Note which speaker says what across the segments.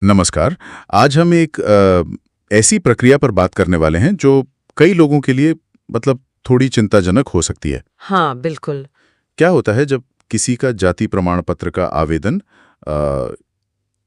Speaker 1: नमस्कार। आज हम एक ऐसी प्रक्रिया पर बात करने वाले हैं जो कई लोगों के लिए मतलब थोड़ी चिंताजनक हो सकती है।
Speaker 2: हाँ, बिल्कुल।
Speaker 1: क्या होता है जब किसी का जाति प्रमाण पत्र का आवेदन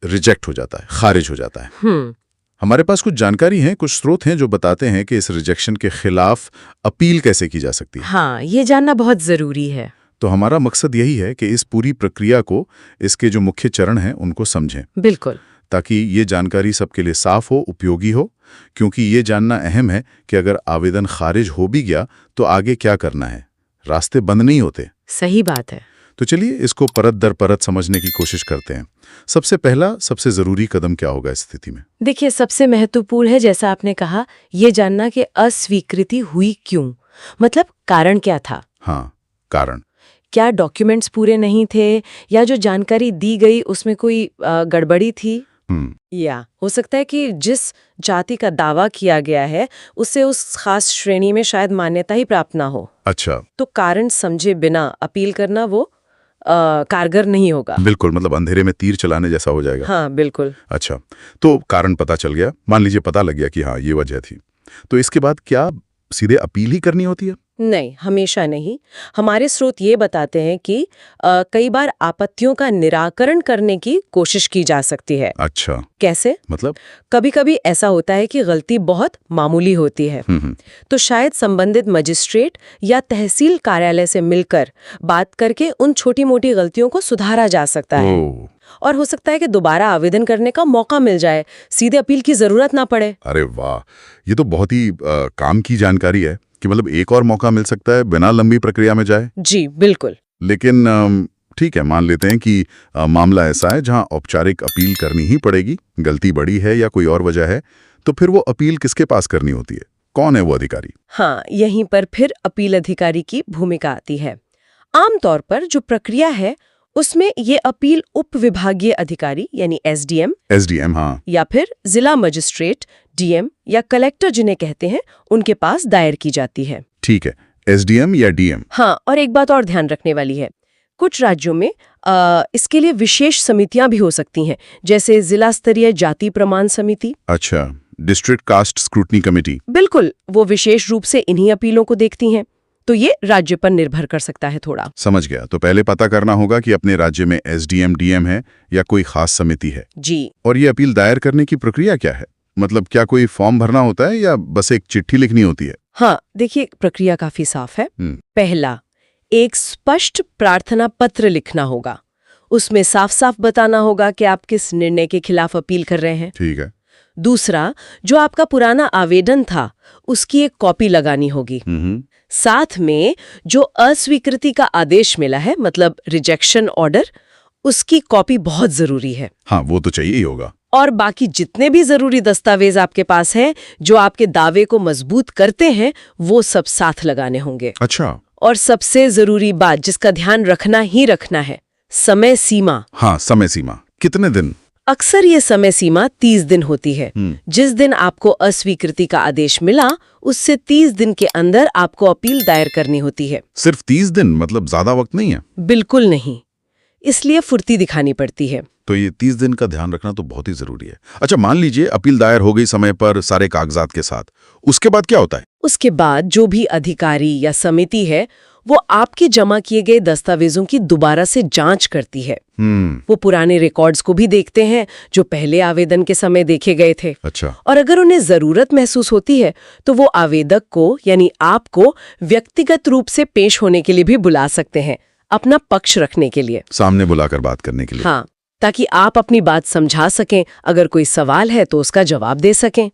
Speaker 1: रिजेक्ट हो जाता है, खारिज हो जाता है।
Speaker 2: हम्म।
Speaker 1: हमारे पास कुछ जानकारी है, कुछ स्रोत हैं जो बताते हैं कि इस रिजेक्शन के खिलाफ अपील कैसे की जा सकती है।
Speaker 2: हाँ, ये जानना बहुत जरूरी है।
Speaker 1: तो हमारा मकसद यही है कि इस पूरी प्रक्रिया को, इसके जो मुख्य चरण हैं उनको समझें,
Speaker 2: बिल्कुल।
Speaker 1: ताकि ये जानकारी सबके लिए साफ हो, उपयोगी हो, क्योंकि ये जानना अहम है कि अगर आवेदन खारिज हो भी गया तो आगे क्या करना है। रास्ते बंद नहीं होते।
Speaker 2: सही बात है।
Speaker 1: तो चलिए इसको परत दर परत समझने की कोशिश करते हैं। सबसे पहला, सबसे जरूरी कदम क्या होगा इस स्थिति में?
Speaker 2: देखिए, सबसे महत्वपूर्ण है, जैसा आपने कहा, ये जानना कि अस्वीकृति हुई क्यों। मतलब कारण क्या था।
Speaker 1: हाँ, कारण।
Speaker 2: क्या डॉक्यूमेंट्स पूरे नहीं थे, या जो जानकारी दी गई उसमें कोई गड़बड़ी थी, या हो सकता है कि जिस जाति का दावा किया गया है उससे उस खास श्रेणी में शायद मान्यता ही प्राप्त ना हो।
Speaker 1: अच्छा।
Speaker 2: तो कारण समझे बिना अपील करना वो कारगर नहीं होगा।
Speaker 1: बिल्कुल, मतलब अंधेरे में तीर चलाने जैसा हो जाएगा।
Speaker 2: हाँ, बिल्कुल।
Speaker 1: अच्छा, तो कारण पता चल गया, मान लीजिए पता लग गया कि हाँ ये वजह थी, तो इसके बाद क्या सीधे अपील ही करनी होती है?
Speaker 2: नहीं, हमेशा नहीं। हमारे स्रोत ये बताते हैं कि कई बार आपत्तियों का निराकरण करने की कोशिश की जा सकती है।
Speaker 1: अच्छा।
Speaker 2: कैसे?
Speaker 1: मतलब?
Speaker 2: कभी-कभी ऐसा होता है कि गलती बहुत मामूली होती है, तो शायद संबंधित मजिस्ट्रेट या तहसील कार्यालय से मिलकर बात करके उन छोटी-मोटी गलतियों को सुधारा जा सकता है।
Speaker 1: ओह।
Speaker 2: और हो सकता है कि दोबारा आवेदन करने का मौका मिल जाए, सीधे अपील की जरूरत ना पड़े।
Speaker 1: अरे वाह, ये तो बहुत ही काम की जानकारी है कि मतलब एक और मौका मिल सकता है बिना लंबी प्रक्रिया में जाए।
Speaker 2: जी, बिल्कुल।
Speaker 1: लेकिन ठीक है, मान लेते हैं कि मामला ऐसा है जहां औपचारिक अपील करनी ही पड़ेगी, गलती बड़ी है या कोई और वजह है, तो फिर वो अपील किसके पास करनी होती है? कौन है वो अधिकारी?
Speaker 2: हाँ, यहीं पर फिर अपील अधिकारी की भूमिका आती है। आमतौर पर जो प्रक्रिया है उसमें ये अपील उप विभागीय अधिकारी यानी
Speaker 1: एसडीएम, हाँ।
Speaker 2: या फिर जिला मजिस्ट्रेट डीएम या कलेक्टर जिन्हें कहते हैं, उनके पास दायर की जाती है।
Speaker 1: ठीक है, एसडीएम या डीएम।
Speaker 2: हाँ, और एक बात और ध्यान रखने वाली है, कुछ राज्यों में इसके लिए विशेष समितियां भी हो सकती हैं, जैसे जिला स्तरीय जाति प्रमाण समिति।
Speaker 1: अच्छा, डिस्ट्रिक्ट कास्ट स्क्रूटनी कमेटी।
Speaker 2: बिल्कुल, वो विशेष रूप से इन्हीं अपीलों को देखती हैं। तो ये राज्य पर निर्भर कर सकता है थोड़ा।
Speaker 1: समझ गया। तो पहले पता करना होगा कि अपने राज्य में एसडीएम डीएम है या कोई खास समिति है।
Speaker 2: जी।
Speaker 1: और ये अपील दायर करने की प्रक्रिया क्या है? मतलब क्या कोई फॉर्म भरना होता है या बस एक चिट्ठी लिखनी होती है?
Speaker 2: हाँ, देखिए, प्रक्रिया काफी साफ है। पहला, एक स्पष्ट प्रार्थना पत्र लिखना होगा। उसमें साफ साफ बताना होगा कि आप किस निर्णय के खिलाफ अपील कर रहे हैं।
Speaker 1: ठीक है।
Speaker 2: दूसरा, जो आपका पुराना आवेदन था उसकी एक कॉपी लगानी होगी। साथ में जो अस्वीकृति का आदेश मिला है, मतलब रिजेक्शन ऑर्डर, उसकी कॉपी बहुत जरूरी है।
Speaker 1: हाँ, वो तो चाहिए ही होगा।
Speaker 2: और बाकी जितने भी जरूरी दस्तावेज आपके पास हैं, जो आपके दावे को मजबूत करते हैं, वो सब साथ लगाने होंगे।
Speaker 1: अच्छा।
Speaker 2: और सबसे जरूरी बात जिसका ध्यान रखना ही रखना है, समय सीमा।
Speaker 1: हाँ, समय सीमा कितने दिन?
Speaker 2: अक्सर ये समय सीमा 30 दिन होती है। जिस दिन आपको अस्वीकृति का आदेश मिला, उससे 30 दिन के अंदर आपको अपील दायर करनी होती है।
Speaker 1: सिर्फ 30 दिन? मतलब ज्यादा वक्त नहीं है?
Speaker 2: बिल्कुल नहीं, इसलिए फुर्ती दिखानी पड़ती है।
Speaker 1: तो ये 30 दिन का ध्यान रखना तो बहुत ही जरूरी है। अच्छा, मान लीजिए अपील दायर हो गई समय पर सारे कागजात के साथ, उसके बाद क्या होता है?
Speaker 2: उसके बाद जो भी अधिकारी या समिति है वो आपके जमा किए गए दस्तावेजों की दोबारा से जांच करती है। वो पुराने रिकॉर्ड्स को भी देखते हैं जो पहले आवेदन के समय देखे गए थे।
Speaker 1: अच्छा।
Speaker 2: और अगर उन्हें जरूरत महसूस होती है तो वो आवेदक को यानी आपको व्यक्तिगत रूप से पेश होने के लिए भी बुला सकते हैं, अपना पक्ष रखने के लिए,
Speaker 1: सामने बुलाकर बात करने के लिए।
Speaker 2: हाँ, ताकि आप अपनी बात समझा सकें, अगर कोई सवाल है तो उसका जवाब दे सकें।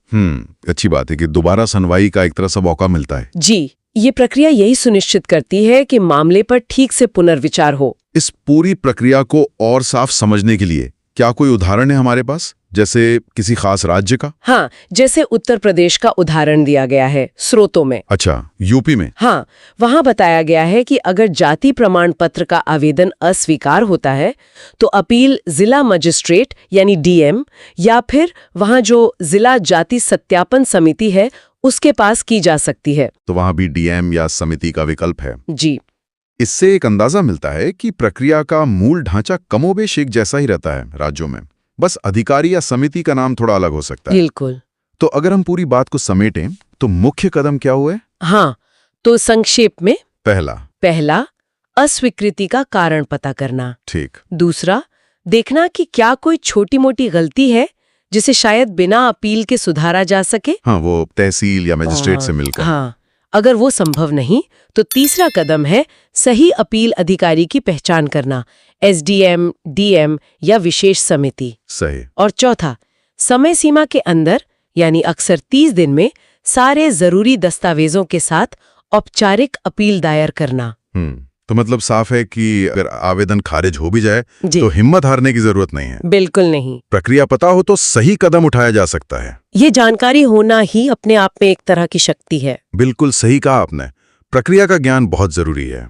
Speaker 1: अच्छी बात है कि दोबारा सुनवाई का एक तरह से मौका मिलता है।
Speaker 2: जी, ये प्रक्रिया यही सुनिश्चित करती है कि मामले पर ठीक से पुनर्विचार हो।
Speaker 1: इस पूरी प्रक्रिया को और साफ समझने के लिए क्या कोई उदाहरण है हमारे पास, जैसे किसी खास राज्य का?
Speaker 2: हाँ, जैसे उत्तर प्रदेश का उदाहरण दिया गया है स्रोतों में।
Speaker 1: अच्छा, यूपी में?
Speaker 2: हाँ, वहाँ बताया गया है कि अगर जाति प्रमाण पत्र का आवेदन अस्वीकार होता है तो अपील जिला मजिस्ट्रेट यानी डीएम या फिर वहाँ जो जिला जाति सत्यापन समिति है उसके पास की जा सकती है।
Speaker 1: तो वहाँ भी डीएम या समिति का विकल्प है।
Speaker 2: जी।
Speaker 1: इससे एक अंदाजा मिलता है कि प्रक्रिया का मूल ढांचा कमोबेश एक जैसा ही रहता है राज्यों में। बस अधिकारी या समिति का नाम थोड़ा अलग हो सकता है।
Speaker 2: बिल्कुल।
Speaker 1: तो अगर हम पूरी बात को समेटें तो मुख्य कदम क्या हुए?
Speaker 2: हाँ, तो संक्षेप में
Speaker 1: पहला,
Speaker 2: अस्वीकृति का कारण पता करना।
Speaker 1: ठीक।
Speaker 2: दूसरा, देखना कि क्या कोई छोटी-मोटी गलती है जिसे शायद बिना अपील के सुधारा जा सके।
Speaker 1: हाँ, वो तहसील या मजिस्ट्रेट से मिलकर।
Speaker 2: हाँ, अगर वो संभव नहीं तो तीसरा कदम है सही अपील अधिकारी की पहचान करना, एसडीएम, डीएम या विशेष समिति।
Speaker 1: सही।
Speaker 2: और चौथा, समय सीमा के अंदर यानी अक्सर 30 दिन में सारे जरूरी दस्तावेजों के साथ औपचारिक अपील दायर करना।
Speaker 1: तो मतलब साफ है कि अगर आवेदन खारिज हो भी जाए
Speaker 2: जी।
Speaker 1: तो हिम्मत हारने की जरूरत नहीं है।
Speaker 2: बिल्कुल नहीं।
Speaker 1: प्रक्रिया पता हो तो सही कदम उठाया जा सकता है।
Speaker 2: ये जानकारी होना ही अपने आप में एक तरह की शक्ति है।
Speaker 1: बिल्कुल सही कहा आपने। प्रक्रिया का ज्ञान बहुत जरूरी है।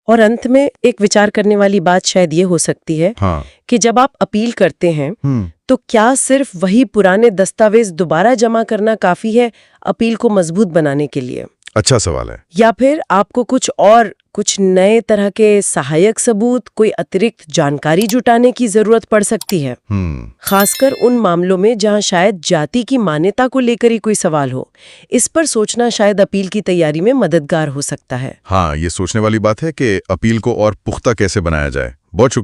Speaker 2: और अंत में एक विचार करने वाली बात शायद ये हो सकती है
Speaker 1: हाँ।
Speaker 2: कि जब आप अपील करते हैं तो क्या सिर्फ वही पुराने दस्तावेज दोबारा जमा करना काफी है अपील को मजबूत बनाने के लिए?
Speaker 1: अच्छा सवाल है।
Speaker 2: या फिर आपको कुछ नए तरह के सहायक सबूत, कोई अतिरिक्त जानकारी जुटाने की जरूरत पड़ सकती है? खासकर उन मामलों में जहां शायद जाति की मान्यता को लेकर ही कोई सवाल हो। इस पर सोचना शायद अपील की तैयारी में मददगार हो सकता है।
Speaker 1: हाँ, ये सोचने वाली बात है कि अपील को और पुख्ता कैसे बनाया जाए। बहुत शुक्रिया।